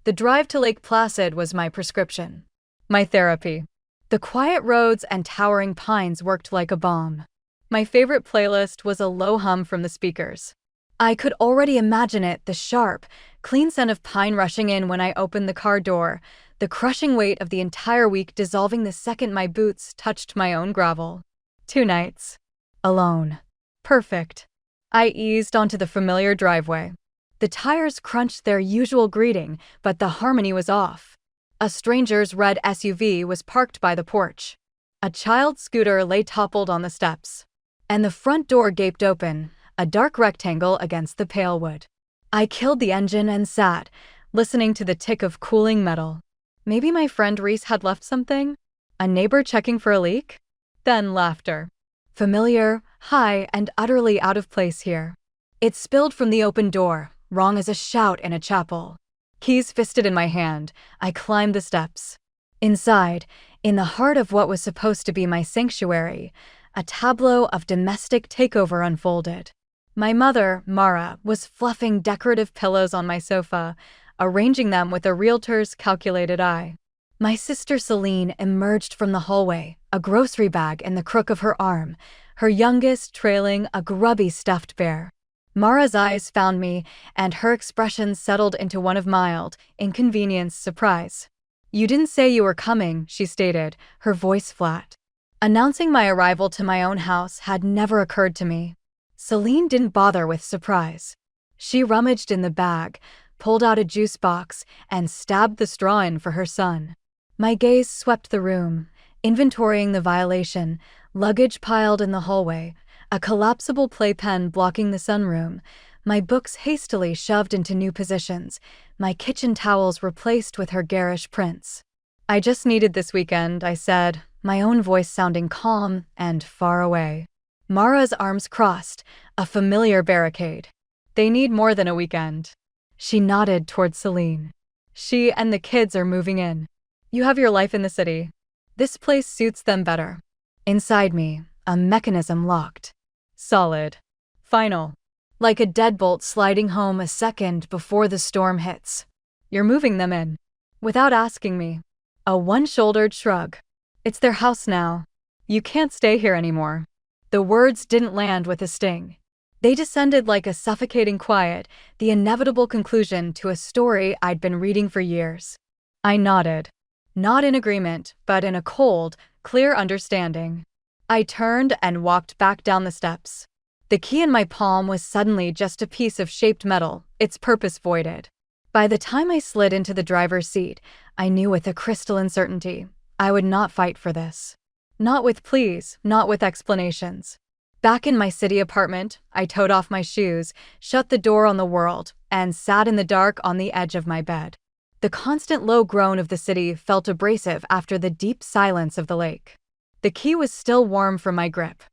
The drive to Lake Placid was my prescription. My therapy. The quiet roads and towering pines worked like a balm. My favorite playlist was a low hum from the speakers. I could already imagine it, the sharp, clean scent of pine rushing in when I opened the car door, the crushing weight of the entire week dissolving the second my boots touched my own gravel. 2 nights. Alone. Perfect. I eased onto the familiar driveway. The tires crunched their usual greeting, but the harmony was off. A stranger's red SUV was parked by the porch. A child's scooter lay toppled on the steps. And the front door gaped open, a dark rectangle against the pale wood. I killed the engine and sat, listening to the tick of cooling metal. Maybe my friend Reese had left something? A neighbor checking for a leak? Then laughter. Familiar, high, and utterly out of place here. It spilled from the open door, wrong as a shout in a chapel. Keys fisted in my hand, I climbed the steps. Inside, in the heart of what was supposed to be my sanctuary, a tableau of domestic takeover unfolded. My mother, Mara, was fluffing decorative pillows on my sofa, arranging them with a realtor's calculated eye. My sister Celine emerged from the hallway, a grocery bag in the crook of her arm, her youngest trailing a grubby stuffed bear. Mara's eyes found me, and her expression settled into one of mild, inconvenienced surprise. "You didn't say you were coming," she stated, her voice flat. Announcing my arrival to my own house had never occurred to me. Celine didn't bother with surprise. She rummaged in the bag, pulled out a juice box, and stabbed the straw in for her son. My gaze swept the room, inventorying the violation, luggage piled in the hallway, a collapsible playpen blocking the sunroom, my books hastily shoved into new positions, my kitchen towels replaced with her garish prints. "I just needed this weekend," I said, my own voice sounding calm and far away. Mara's arms crossed, a familiar barricade. "They need more than a weekend." She nodded toward Celine. "She and the kids are moving in. You have your life in the city. This place suits them better." Inside me, a mechanism locked. Solid. Final. Like a deadbolt sliding home a second before the storm hits. "You're moving them in." Without asking me. A one-shouldered shrug. "It's their house now. You can't stay here anymore." The words didn't land with a sting. They descended like a suffocating quiet, the inevitable conclusion to a story I'd been reading for years. I nodded. Not in agreement, but in a cold, clear understanding. I turned and walked back down the steps. The key in my palm was suddenly just a piece of shaped metal, its purpose voided. By the time I slid into the driver's seat, I knew with a crystalline certainty, I would not fight for this. Not with pleas, not with explanations. Back in my city apartment, I toed off my shoes, shut the door on the world, and sat in the dark on the edge of my bed. The constant low groan of the city felt abrasive after the deep silence of the lake. The key was still warm from my grip.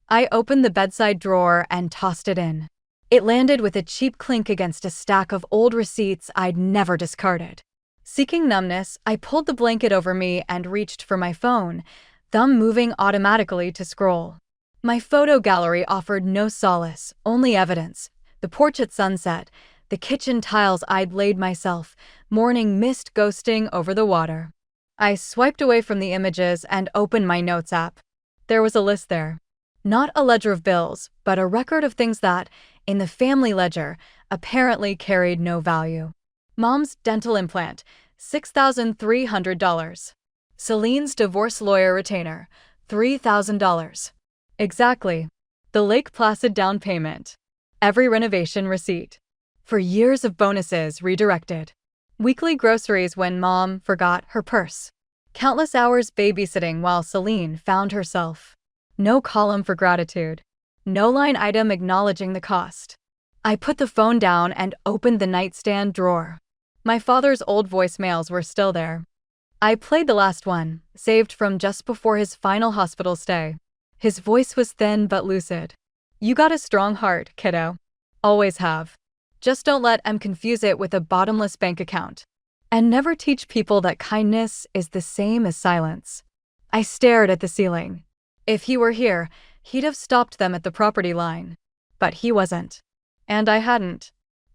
I opened the bedside drawer and tossed it in. It landed with a cheap clink against a stack of old receipts I'd never discarded. Seeking numbness, I pulled the blanket over me and reached for my phone, thumb moving automatically to scroll. My photo gallery offered no solace, only evidence. The porch at sunset, the kitchen tiles I'd laid myself, morning mist ghosting over the water. I swiped away from the images and opened my notes app. There was a list there. Not a ledger of bills, but a record of things that, in the family ledger, apparently carried no value. Mom's dental implant, $6,300. Celine's divorce lawyer retainer, $3,000. Exactly. The Lake Placid down payment. Every renovation receipt. For years of bonuses redirected. Weekly groceries when Mom forgot her purse. Countless hours babysitting while Celine found herself. No column for gratitude. No line item acknowledging the cost. I put the phone down and opened the nightstand drawer. My father's old voicemails were still there. I played the last one, saved from just before his final hospital stay. His voice was thin but lucid. "You got a strong heart, kiddo. Always have. Just don't let em confuse it with a bottomless bank account. And never teach people that kindness is the same as silence." I stared at the ceiling. If he were here, he'd have stopped them at the property line. But he wasn't. And I hadn't.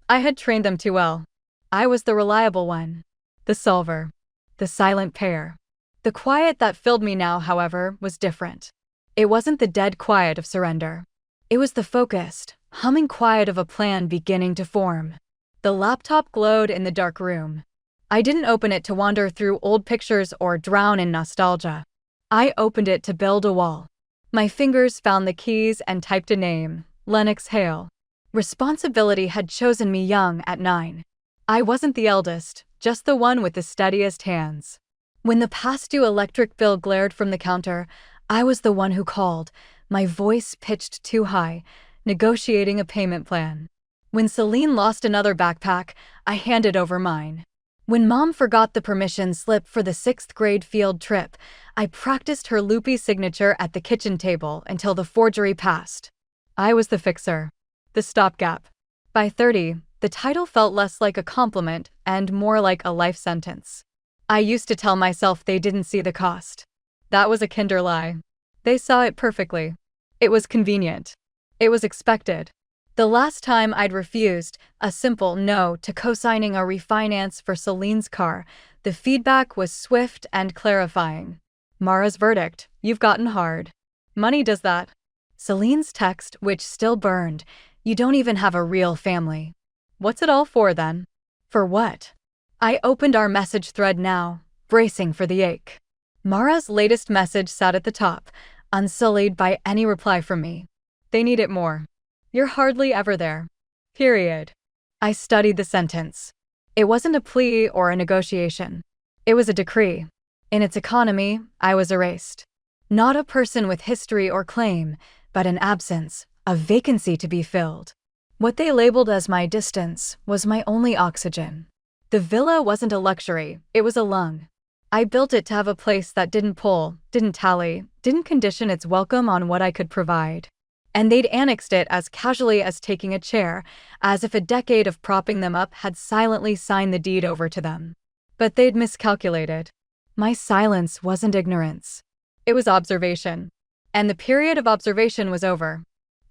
I had trained them too well. I was the reliable one. The solver. The silent pair. The quiet that filled me now, however, was different. It wasn't the dead quiet of surrender. It was the focused, humming quiet of a plan beginning to form. The laptop glowed in the dark room. I didn't open it to wander through old pictures or drown in nostalgia. I opened it to build a wall. My fingers found the keys and typed a name, Lennox Hale. Responsibility had chosen me young at 9. I wasn't the eldest, just the one with the steadiest hands. When the past due electric bill glared from the counter, I was the one who called, my voice pitched too high, negotiating a payment plan. When Celine lost another backpack, I handed over mine. When Mom forgot the permission slip for the 6th grade field trip, I practiced her loopy signature at the kitchen table until the forgery passed. I was the fixer. The stopgap. By 30, the title felt less like a compliment and more like a life sentence. I used to tell myself they didn't see the cost. That was a kinder lie. They saw it perfectly. It was convenient. It was expected. The last time I'd refused a simple no to co-signing a refinance for Celine's car, the feedback was swift and clarifying. Mara's verdict, you've gotten hard. Money does that. Celine's text, which still burned, you don't even have a real family. What's it all for then? For what? I opened our message thread now, bracing for the ache. Mara's latest message sat at the top, unsullied by any reply from me. They need it more. You're hardly ever there. Period. I studied the sentence. It wasn't a plea or a negotiation. It was a decree. In its economy, I was erased. Not a person with history or claim, but an absence, a vacancy to be filled. What they labeled as my distance was my only oxygen. The villa wasn't a luxury, it was a lung. I built it to have a place that didn't pull, didn't tally, didn't condition its welcome on what I could provide. And they'd annexed it as casually as taking a chair, as if a decade of propping them up had silently signed the deed over to them. But they'd miscalculated. My silence wasn't ignorance. It was observation. And the period of observation was over.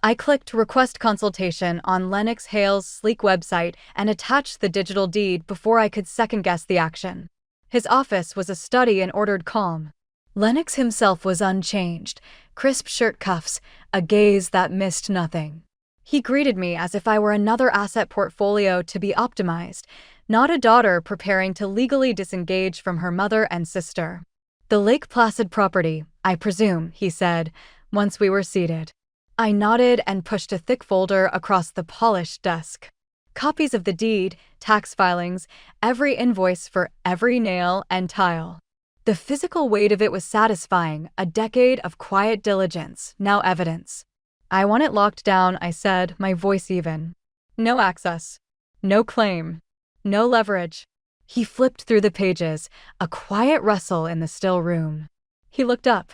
I clicked request consultation on Lennox Hale's sleek website and attached the digital deed before I could second-guess the action. His office was a study in ordered calm. Lennox himself was unchanged, crisp shirt cuffs, a gaze that missed nothing. He greeted me as if I were another asset portfolio to be optimized, not a daughter preparing to legally disengage from her mother and sister. The Lake Placid property, I presume, he said, once we were seated. I nodded and pushed a thick folder across the polished desk. Copies of the deed, tax filings, every invoice for every nail and tile. The physical weight of it was satisfying, a decade of quiet diligence, now evidence. I want it locked down, I said, my voice even. No access. No claim. No leverage. He flipped through the pages, a quiet rustle in the still room. He looked up.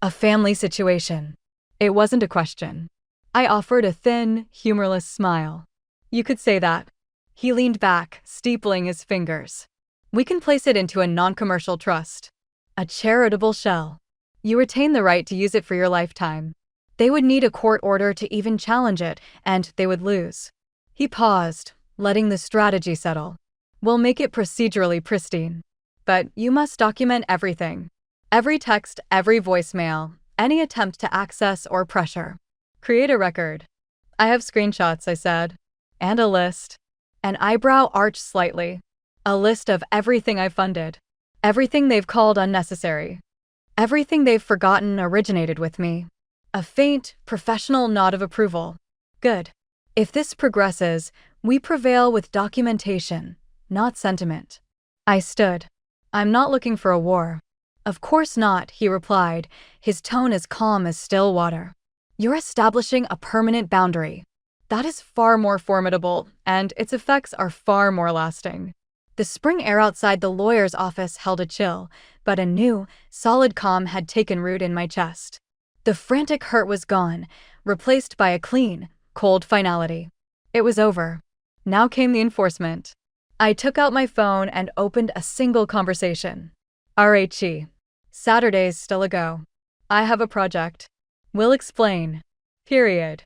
A family situation. It wasn't a question. I offered a thin, humorless smile. You could say that. He leaned back, steepling his fingers. We can place it into a non-commercial trust. A charitable shell. You retain the right to use it for your lifetime. They would need a court order to even challenge it, and they would lose. He paused, letting the strategy settle. We'll make it procedurally pristine. But you must document everything. Every text, every voicemail, any attempt to access or pressure. Create a record. I have screenshots, I said. And a list. An eyebrow arched slightly. A list of everything I've funded. Everything they've called unnecessary. Everything they've forgotten originated with me. A faint, professional nod of approval. Good. If this progresses, we prevail with documentation, not sentiment. I stood. I'm not looking for a war. Of course not, he replied, his tone as calm as still water. You're establishing a permanent boundary. That is far more formidable, and its effects are far more lasting. The spring air outside the lawyer's office held a chill, but a new, solid calm had taken root in my chest. The frantic hurt was gone, replaced by a clean, cold finality. It was over. Now came the enforcement. I took out my phone and opened a single conversation. RHE. Saturday's still a go. I have a project. Will explain. Period.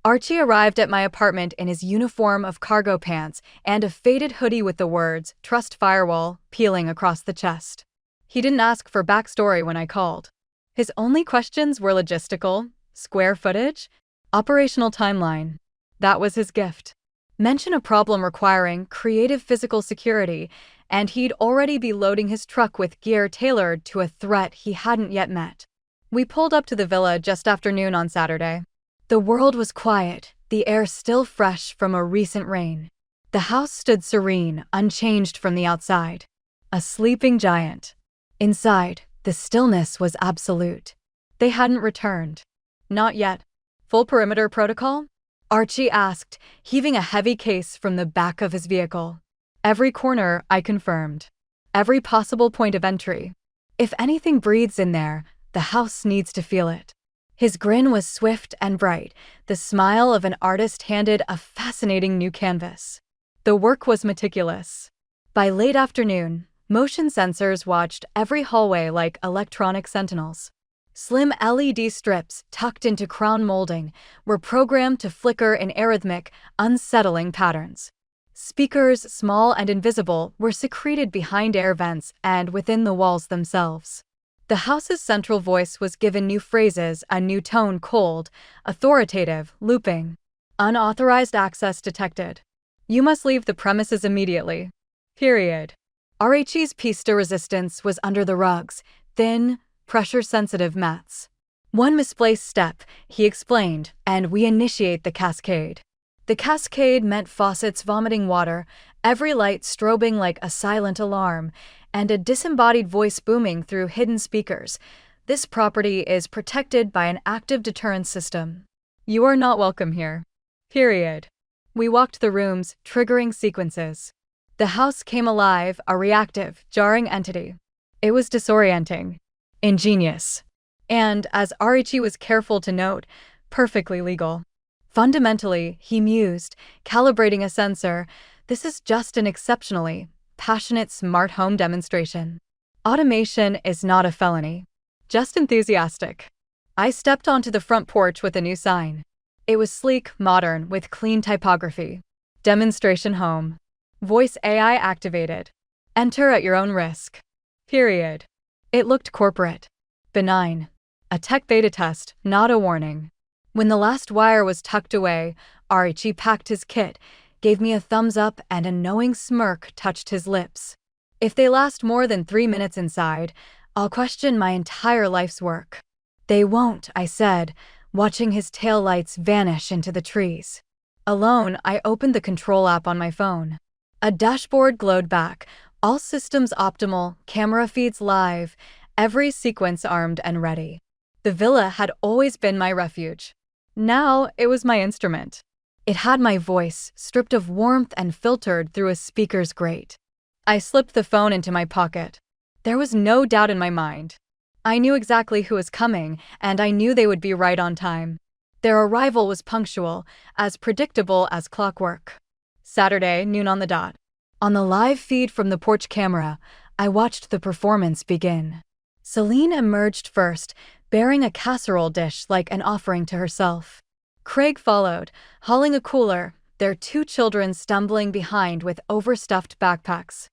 Archie arrived at my apartment in his uniform of cargo pants and a faded hoodie with the words, "Trust Firewall," peeling across the chest. He didn't ask for backstory when I called. His only questions were logistical, square footage, operational timeline. That was his gift. Mention a problem requiring creative physical security, and he'd already be loading his truck with gear tailored to a threat he hadn't yet met. We pulled up to the villa just after noon on Saturday. The world was quiet, the air still fresh from a recent rain. The house stood serene, unchanged from the outside. A sleeping giant. Inside, the stillness was absolute. They hadn't returned. Not yet. Full perimeter protocol? Archie asked, heaving a heavy case from the back of his vehicle. Every corner, I confirmed. Every possible point of entry. If anything breathes in there, the house needs to feel it. His grin was swift and bright, the smile of an artist handed a fascinating new canvas. The work was meticulous. By late afternoon, motion sensors watched every hallway like electronic sentinels. Slim LED strips tucked into crown molding were programmed to flicker in arrhythmic, unsettling patterns. Speakers, small and invisible, were secreted behind air vents and within the walls themselves. The house's central voice was given new phrases, a new tone, cold, authoritative, looping. Unauthorized access detected. You must leave the premises immediately. Period. Archie's piece de resistance was under the rugs, thin, pressure-sensitive mats. One misplaced step, he explained, and we initiate the cascade. The cascade meant faucets vomiting water, every light strobing like a silent alarm, and a disembodied voice booming through hidden speakers. This property is protected by an active deterrence system. You are not welcome here. Period. We walked the rooms, triggering sequences. The house came alive, a reactive, jarring entity. It was disorienting. Ingenious. And, as Archie was careful to note, perfectly legal. Fundamentally, he mused, calibrating a sensor, this is just an exceptionally passionate smart home demonstration. Automation is not a felony. Just enthusiastic. I stepped onto the front porch with a new sign. It was sleek, modern, with clean typography. Demonstration home. Voice AI activated. Enter at your own risk. Period. It looked corporate. Benign. A tech beta test, not a warning. When the last wire was tucked away, Archie packed his kit, gave me a thumbs up, and a knowing smirk touched his lips. If they last more than 3 minutes inside, I'll question my entire life's work. They won't, I said, watching his taillights vanish into the trees. Alone, I opened the control app on my phone. A dashboard glowed back, all systems optimal, camera feeds live, every sequence armed and ready. The villa had always been my refuge. Now it was my instrument. It had my voice, stripped of warmth and filtered through a speaker's grate. I slipped the phone into my pocket. There was no doubt in my mind. I knew exactly who was coming, and I knew they would be right on time. Their arrival was punctual, as predictable as clockwork. Saturday, noon on the dot. On the live feed from the porch camera, I watched the performance begin. Celine emerged first, bearing a casserole dish like an offering to herself. Craig followed, hauling a cooler, their 2 children stumbling behind with overstuffed backpacks.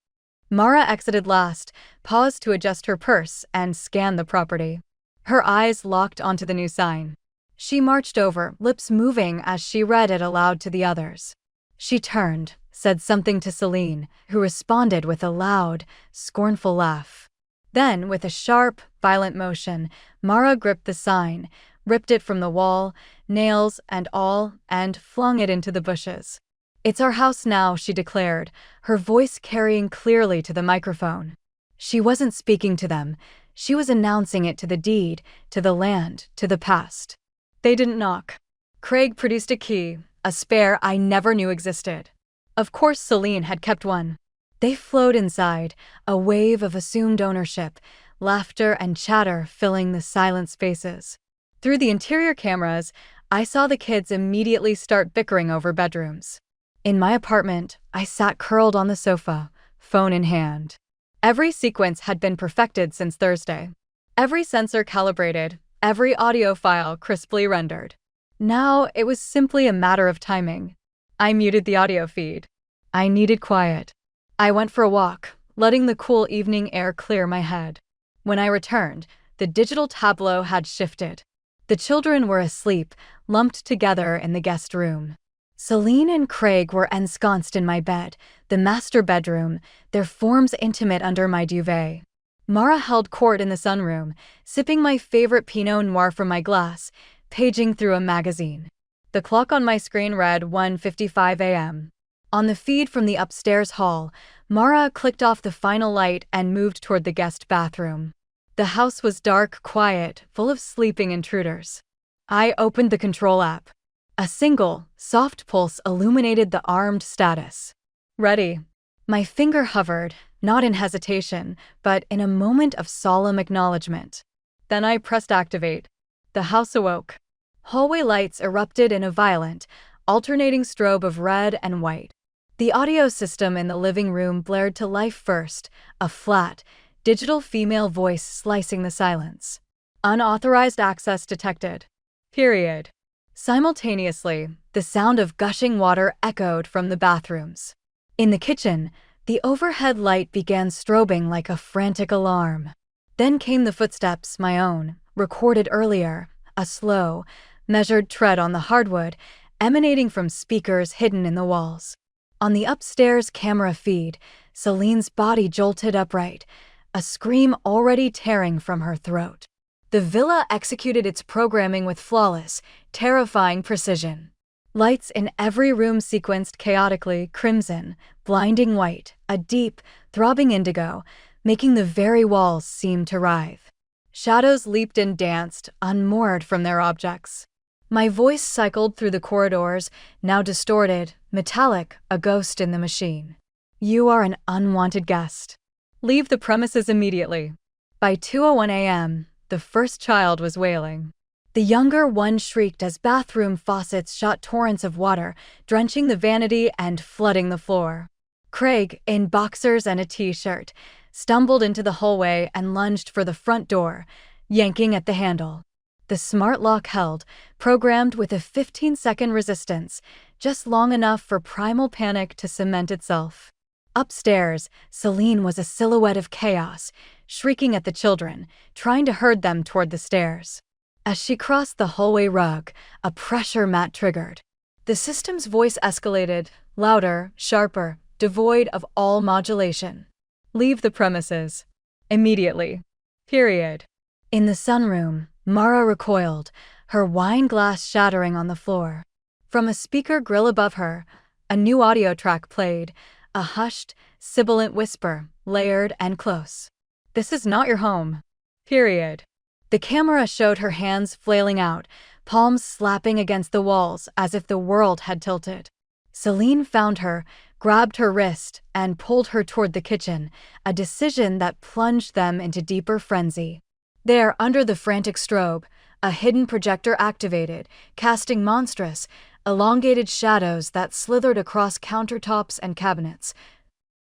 Mara exited last, paused to adjust her purse and scan the property. Her eyes locked onto the new sign. She marched over, lips moving as she read it aloud to the others. She turned, said something to Celine, who responded with a loud, scornful laugh. Then, with a sharp, violent motion, Mara gripped the sign, ripped it from the wall, nails and all, and flung it into the bushes. It's our house now, she declared, her voice carrying clearly to the microphone. She wasn't speaking to them. She was announcing it to the deed, to the land, to the past. They didn't knock. Craig produced a key, a spare I never knew existed. Of course Celine had kept one. They flowed inside, a wave of assumed ownership, laughter and chatter filling the silent spaces. Through the interior cameras, I saw the kids immediately start bickering over bedrooms. In my apartment, I sat curled on the sofa, phone in hand. Every sequence had been perfected since Thursday. Every sensor calibrated, every audio file crisply rendered. Now it was simply a matter of timing. I muted the audio feed. I needed quiet. I went for a walk, letting the cool evening air clear my head. When I returned, the digital tableau had shifted. The children were asleep, lumped together in the guest room. Celine and Craig were ensconced in my bed, the master bedroom, their forms intimate under my duvet. Mara held court in the sunroom, sipping my favorite Pinot Noir from my glass, paging through a magazine. The clock on my screen read 1:55 a.m. On the feed from the upstairs hall, Mara clicked off the final light and moved toward the guest bathroom. The house was dark, quiet, full of sleeping intruders. I opened the control app. A single, soft pulse illuminated the armed status. Ready. My finger hovered, not in hesitation, but in a moment of solemn acknowledgement. Then I pressed activate. The house awoke. Hallway lights erupted in a violent, alternating strobe of red and white. The audio system in the living room blared to life first, a flat, digital female voice slicing the silence. Unauthorized access detected. Period. Simultaneously, the sound of gushing water echoed from the bathrooms. In the kitchen, the overhead light began strobing like a frantic alarm. Then came the footsteps, my own, recorded earlier, a slow, measured tread on the hardwood, emanating from speakers hidden in the walls. On the upstairs camera feed, Celine's body jolted upright, a scream already tearing from her throat. The villa executed its programming with flawless, terrifying precision. Lights in every room sequenced chaotically, crimson, blinding white, a deep, throbbing indigo, making the very walls seem to writhe. Shadows leaped and danced, unmoored from their objects. My voice cycled through the corridors, now distorted, metallic, a ghost in the machine. You are an unwanted guest. Leave the premises immediately. By 2:01 a.m., the first child was wailing. The younger one shrieked as bathroom faucets shot torrents of water, drenching the vanity and flooding the floor. Craig, in boxers and a t-shirt, stumbled into the hallway and lunged for the front door, yanking at the handle. The smart lock held, programmed with a 15-second resistance, just long enough for primal panic to cement itself. Upstairs, Celine was a silhouette of chaos, shrieking at the children, trying to herd them toward the stairs. As she crossed the hallway rug, a pressure mat triggered. The system's voice escalated, louder, sharper, devoid of all modulation. Leave the premises. Immediately. Period. In the sunroom, Mara recoiled, her wine glass shattering on the floor. From a speaker grill above her, a new audio track played, a hushed, sibilant whisper, layered and close. This is not your home. Period. The camera showed her hands flailing out, palms slapping against the walls as if the world had tilted. Celine found her, grabbed her wrist, and pulled her toward the kitchen, a decision that plunged them into deeper frenzy. There, under the frantic strobe, a hidden projector activated, casting monstrous, elongated shadows that slithered across countertops and cabinets.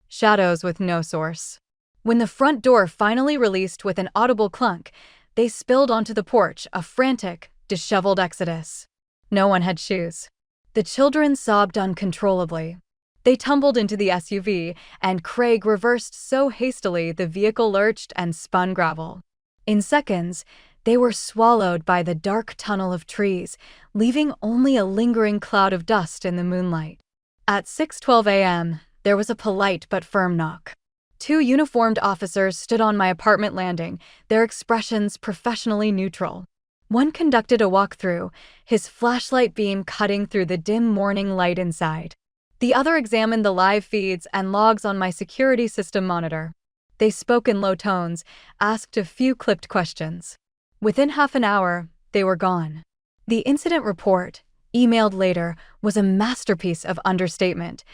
Shadows with no source. When the front door finally released with an audible clunk, they spilled onto the porch, a frantic, disheveled exodus. No one had shoes. The children sobbed uncontrollably. They tumbled into the SUV, and Craig reversed so hastily the vehicle lurched and spun gravel. In seconds, they were swallowed by the dark tunnel of trees, leaving only a lingering cloud of dust in the moonlight. At 6:12 a.m., there was a polite but firm knock. 2 uniformed officers stood on my apartment landing, their expressions professionally neutral. One conducted a walkthrough, his flashlight beam cutting through the dim morning light inside. The other examined the live feeds and logs on my security system monitor. They spoke in low tones, asked a few clipped questions. Within half an hour, they were gone. The incident report, emailed later, was a masterpiece of understatement.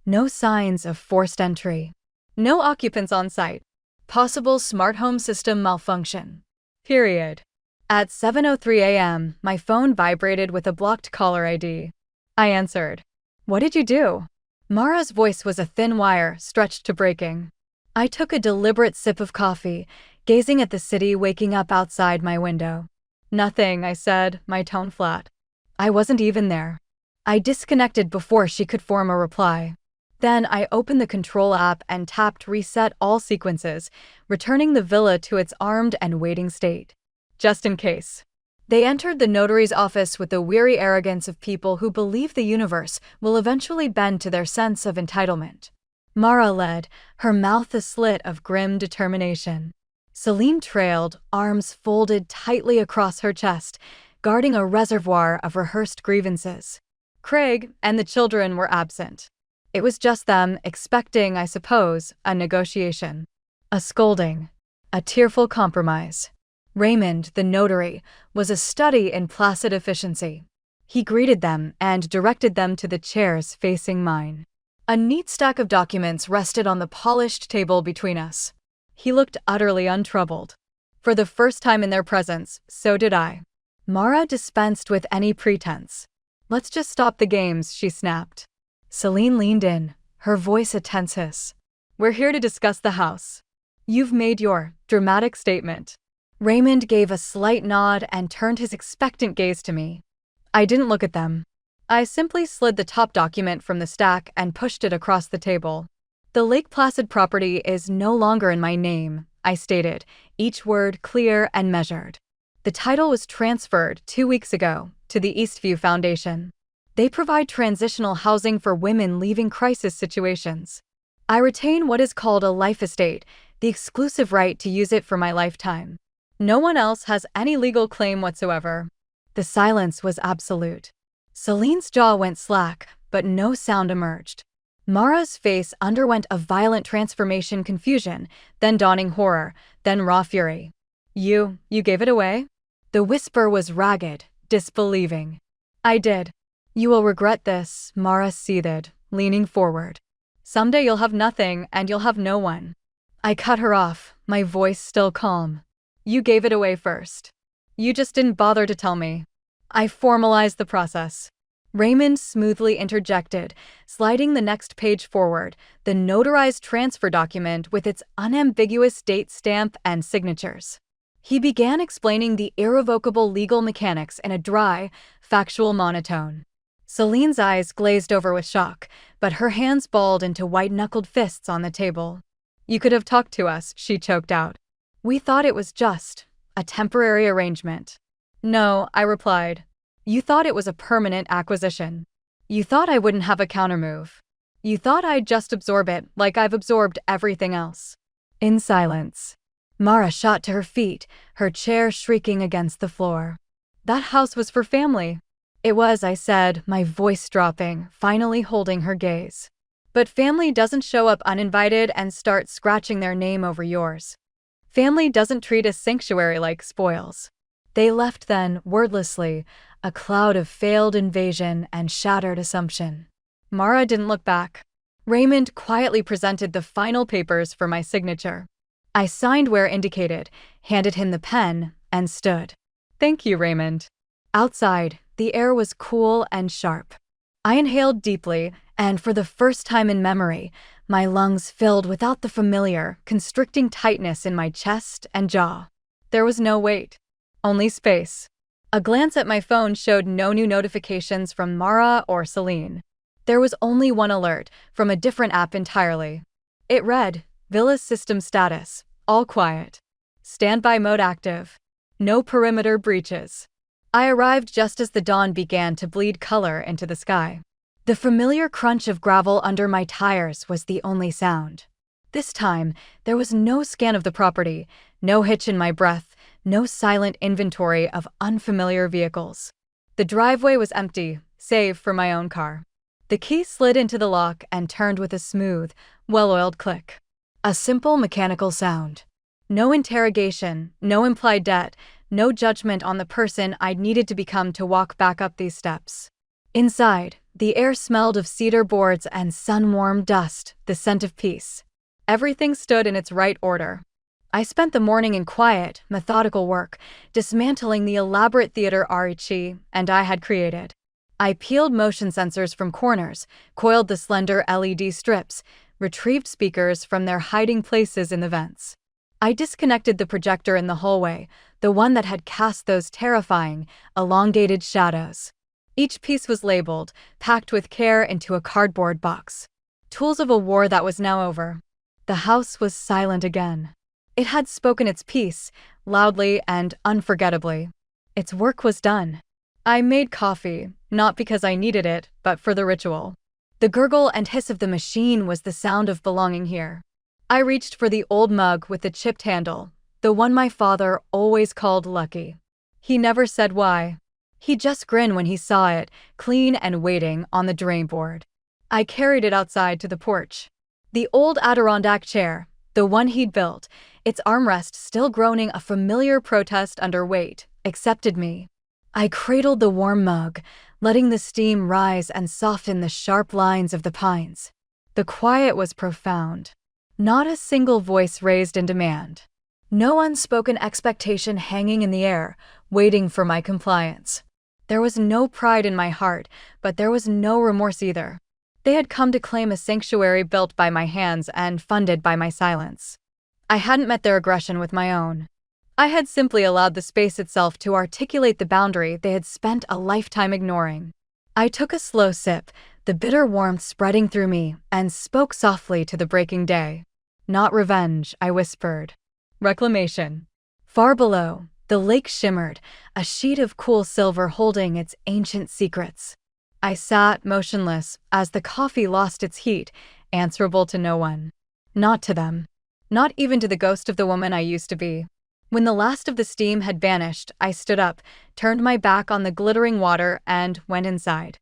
No signs of forced entry. No occupants on site. Possible smart home system malfunction. Period. At 7:03 a.m., my phone vibrated with a blocked caller ID. I answered. What did you do? Mara's voice was a thin wire, stretched to breaking. I took a deliberate sip of coffee, gazing at the city waking up outside my window. Nothing, I said, my tone flat. I wasn't even there. I disconnected before she could form a reply. Then I opened the control app and tapped reset all sequences, returning the villa to its armed and waiting state. Just in case. They entered the notary's office with the weary arrogance of people who believe the universe will eventually bend to their sense of entitlement. Mara led, her mouth a slit of grim determination. Celine trailed, arms folded tightly across her chest, guarding a reservoir of rehearsed grievances. Craig and the children were absent. It was just them, expecting, I suppose, a negotiation. A scolding. A tearful compromise. Raymond, the notary, was a study in placid efficiency. He greeted them and directed them to the chairs facing mine. A neat stack of documents rested on the polished table between us. He looked utterly untroubled. For the first time in their presence, so did I. Mara dispensed with any pretense. "Let's just stop the games," she snapped. Celine leaned in, her voice a tense hiss. "We're here to discuss the house. You've made your dramatic statement." Raymond gave a slight nod and turned his expectant gaze to me. I didn't look at them. I simply slid the top document from the stack and pushed it across the table. "The Lake Placid property is no longer in my name," I stated, each word clear and measured. "The title was transferred 2 weeks ago to the Eastview Foundation. They provide transitional housing for women leaving crisis situations. I retain what is called a life estate, the exclusive right to use it for my lifetime. No one else has any legal claim whatsoever." The silence was absolute. Celine's jaw went slack, but no sound emerged. Mara's face underwent a violent transformation: confusion, then dawning horror, then raw fury. You gave it away?" The whisper was ragged, disbelieving. "I did. You will regret this," Mara seethed, leaning forward. "Someday you'll have nothing and you'll have no one." I cut her off, my voice still calm. "You gave it away first. You just didn't bother to tell me. I formalized the process." Raymond smoothly interjected, sliding the next page forward, the notarized transfer document with its unambiguous date stamp and signatures. He began explaining the irrevocable legal mechanics in a dry, factual monotone. Celine's eyes glazed over with shock, but her hands balled into white-knuckled fists on the table. "You could have talked to us," she choked out. "We thought it was just a temporary arrangement." "No," I replied. "You thought it was a permanent acquisition. You thought I wouldn't have a countermove. You thought I'd just absorb it like I've absorbed everything else." In silence, Mara shot to her feet, her chair shrieking against the floor. "That house was for family." "It was," I said, my voice dropping, finally holding her gaze. "But family doesn't show up uninvited and start scratching their name over yours. Family doesn't treat a sanctuary like spoils." They left then, wordlessly, a cloud of failed invasion and shattered assumption. Mara didn't look back. Raymond quietly presented the final papers for my signature. I signed where indicated, handed him the pen, and stood. "Thank you, Raymond." Outside, the air was cool and sharp. I inhaled deeply, and for the first time in memory, my lungs filled without the familiar, constricting tightness in my chest and jaw. There was no weight. Only space. A glance at my phone showed no new notifications from Mara or Celine. There was only one alert, from a different app entirely. It read, "Villa system status, all quiet. Standby mode active. No perimeter breaches." I arrived just as the dawn began to bleed color into the sky. The familiar crunch of gravel under my tires was the only sound. This time, there was no scan of the property, no hitch in my breath, no silent inventory of unfamiliar vehicles. The driveway was empty, save for my own car. The key slid into the lock and turned with a smooth, well-oiled click. A simple mechanical sound. No interrogation, no implied debt, no judgment on the person I'd needed to become to walk back up these steps. Inside, the air smelled of cedar boards and sun-warmed dust, the scent of peace. Everything stood in its right order. I spent the morning in quiet, methodical work, dismantling the elaborate theater Arichi and I had created. I peeled motion sensors from corners, coiled the slender LED strips, retrieved speakers from their hiding places in the vents. I disconnected the projector in the hallway, the one that had cast those terrifying, elongated shadows. Each piece was labeled, packed with care into a cardboard box. Tools of a war that was now over. The house was silent again. It had spoken its piece, loudly and unforgettably. Its work was done. I made coffee, not because I needed it, but for the ritual. The gurgle and hiss of the machine was the sound of belonging here. I reached for the old mug with the chipped handle, the one my father always called lucky. He never said why. He just grinned when he saw it, clean and waiting on the drain board. I carried it outside to the porch. The old Adirondack chair, the one he'd built, its armrest still groaning a familiar protest under weight, accepted me. I cradled the warm mug, letting the steam rise and soften the sharp lines of the pines. The quiet was profound. Not a single voice raised in demand. No unspoken expectation hanging in the air, waiting for my compliance. There was no pride in my heart, but there was no remorse either. They had come to claim a sanctuary built by my hands and funded by my silence. I hadn't met their aggression with my own. I had simply allowed the space itself to articulate the boundary they had spent a lifetime ignoring. I took a slow sip, the bitter warmth spreading through me, and spoke softly to the breaking day. Not revenge, I whispered. Reclamation. Far below, the lake shimmered, a sheet of cool silver holding its ancient secrets. I sat motionless as the coffee lost its heat, answerable to no one. Not to them. Not even to the ghost of the woman I used to be. When the last of the steam had vanished, I stood up, turned my back on the glittering water, and went inside.